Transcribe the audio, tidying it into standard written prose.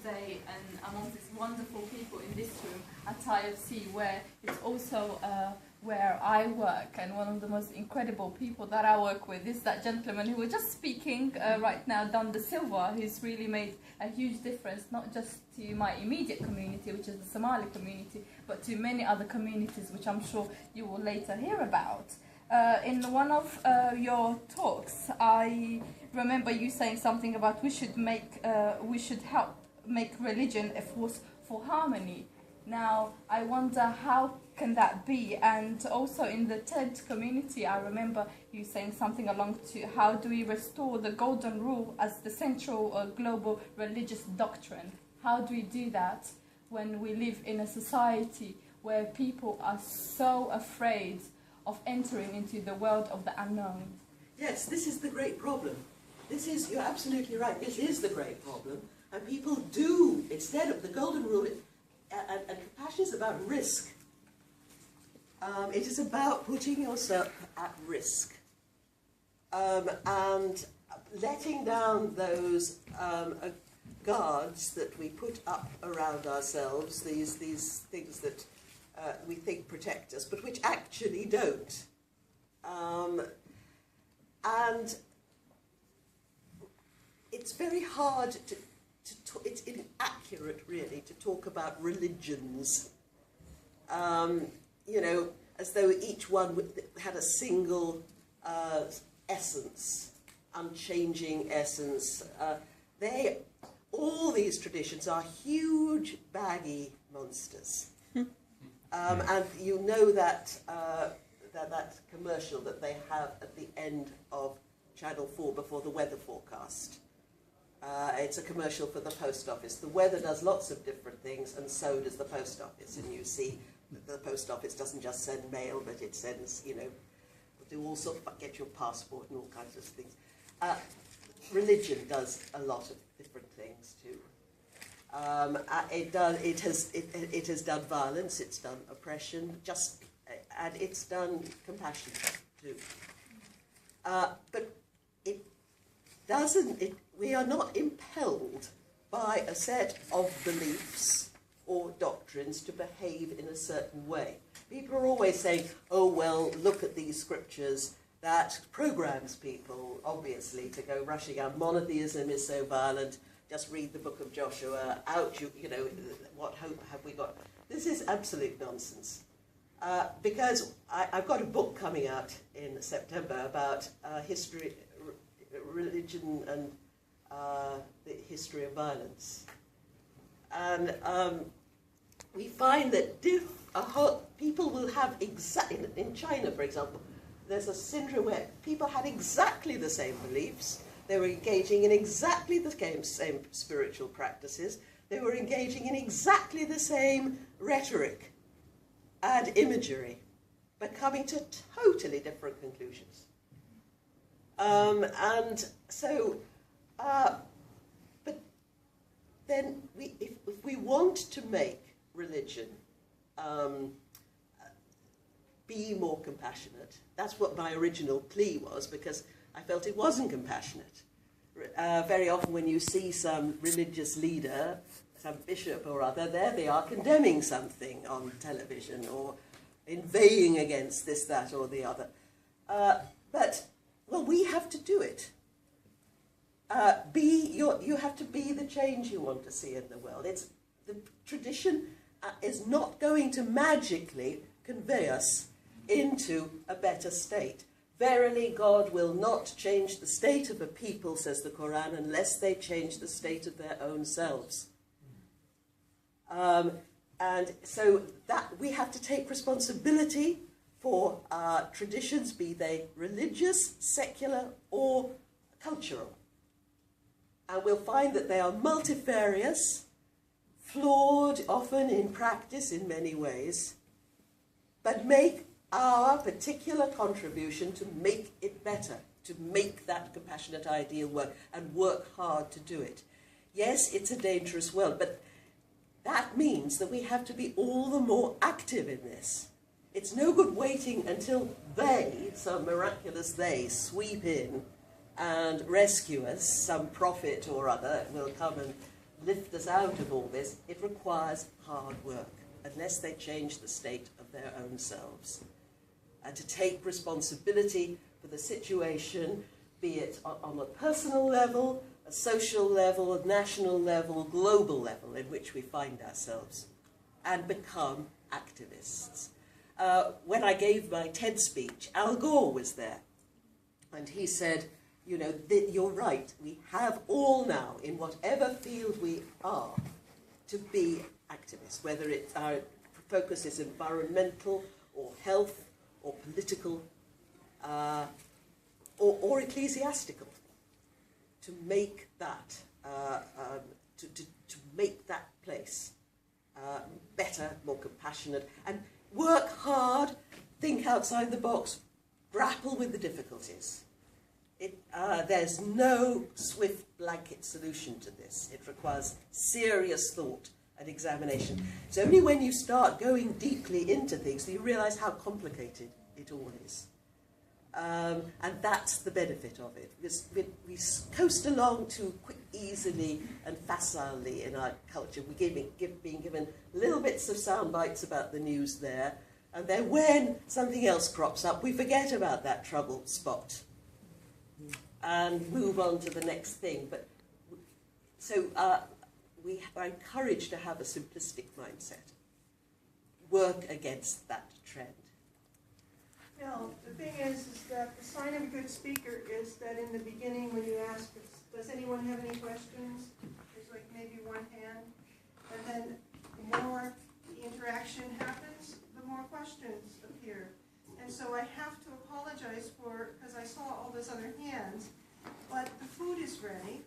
today and among these wonderful people in this room at IFC, where it's also where I work, and one of the most incredible people that I work with is that gentleman who was just speaking right now, Don De Silva, who's really made a huge difference, not just to my immediate community, which is the Somali community, but to many other communities, which I'm sure you will later hear about. In one of your talks, I remember you saying something about we should help make religion a force for harmony. Now, I wonder how can that be? And also in the TED community, I remember you saying something along to how do we restore the golden rule as the central global religious doctrine? How do we do that when we live in a society where people are so afraid of entering into the world of the unknown? Yes, this is the great problem. You're absolutely right, this is the great problem. And people do, instead of the golden rule, and compassion is about risk. It is about putting yourself at risk. And letting down those guards that we put up around ourselves, these things that we think protect us, but which actually don't. And it's very hard it's inaccurate, really, to talk about religions, you know, as though each one had a single essence, unchanging essence. All these traditions are huge, baggy monsters. And you know that, that commercial that they have at the end of Channel 4 before the weather forecast. It's a commercial for the post office. The weather does lots of different things, and so does the post office. And you see that the post office doesn't just send mail, but it sends, you know, do all sorts of, get your passport and all kinds of things. Religion does a lot of different things too. It has done violence, it's done oppression, and it's done compassion too. But it doesn't. We are not impelled by a set of beliefs or doctrines to behave in a certain way. People are always saying, "Oh well, look at these scriptures." That programs people, obviously, to go rushing out. Monotheism is so violent. Just read the book of Joshua. Out, you know, what hope have we got? This is absolute nonsense. Because I've got a book coming out in September about history, religion, and the history of violence. And we find that people will have in China, for example, there's a syndrome where people had exactly the same beliefs. They were engaging in exactly the same spiritual practices. They were engaging in exactly the same rhetoric and imagery, but coming to totally different conclusions. And so, but then if we want to make religion be more compassionate, that's what my original plea was, because I felt it wasn't compassionate. Very often when you see some religious leader, some bishop or other, there they are condemning something on television or inveighing against this, that or the other. But, well, we have to do it. You have to be the change you want to see in the world. The tradition is not going to magically convey us into a better state. Verily, God will not change the state of a people, says the Quran, unless they change the state of their own selves. And so that we have to take responsibility for our traditions, be they religious, secular, or cultural. And we'll find that they are multifarious, flawed often in practice in many ways, but make our particular contribution to make it better, to make that compassionate ideal work, and work hard to do it. Yes, it's a dangerous world, but that means that we have to be all the more active in this. It's no good waiting until they, some miraculous they, sweep in and rescue us. Some prophet or other will come and lift us out of all this, it requires hard work, unless they change the state of their own selves. To take responsibility for the situation, be it on a personal level, a social level, a national level, global level in which we find ourselves, and become activists. When I gave my TED speech, Al Gore was there, and he said, you know, you're right, we have all now, in whatever field we are, to be activists, whether our focus is environmental or health or political or ecclesiastical, to make that to make that place better, more compassionate, and work hard, think outside the box, grapple with the difficulties. There's no swift blanket solution to this. It requires serious thought and examination. It's only when you start going deeply into things that you realise how complicated it all is. And that's the benefit of it. Because we coast along too easily and facilely in our culture. We're being given little bits of sound bites about the news there, and then when something else crops up, we forget about that trouble spot and move on to the next thing. But so we are encouraged to have a simplistic mindset, work against that trend. Well, the thing is that the sign of a good speaker is that in the beginning when you ask, does anyone have any questions? There's like maybe one hand. And then the more the interaction happens, the more questions appear. And so I have to apologize because I saw all those other hands, but the food is ready.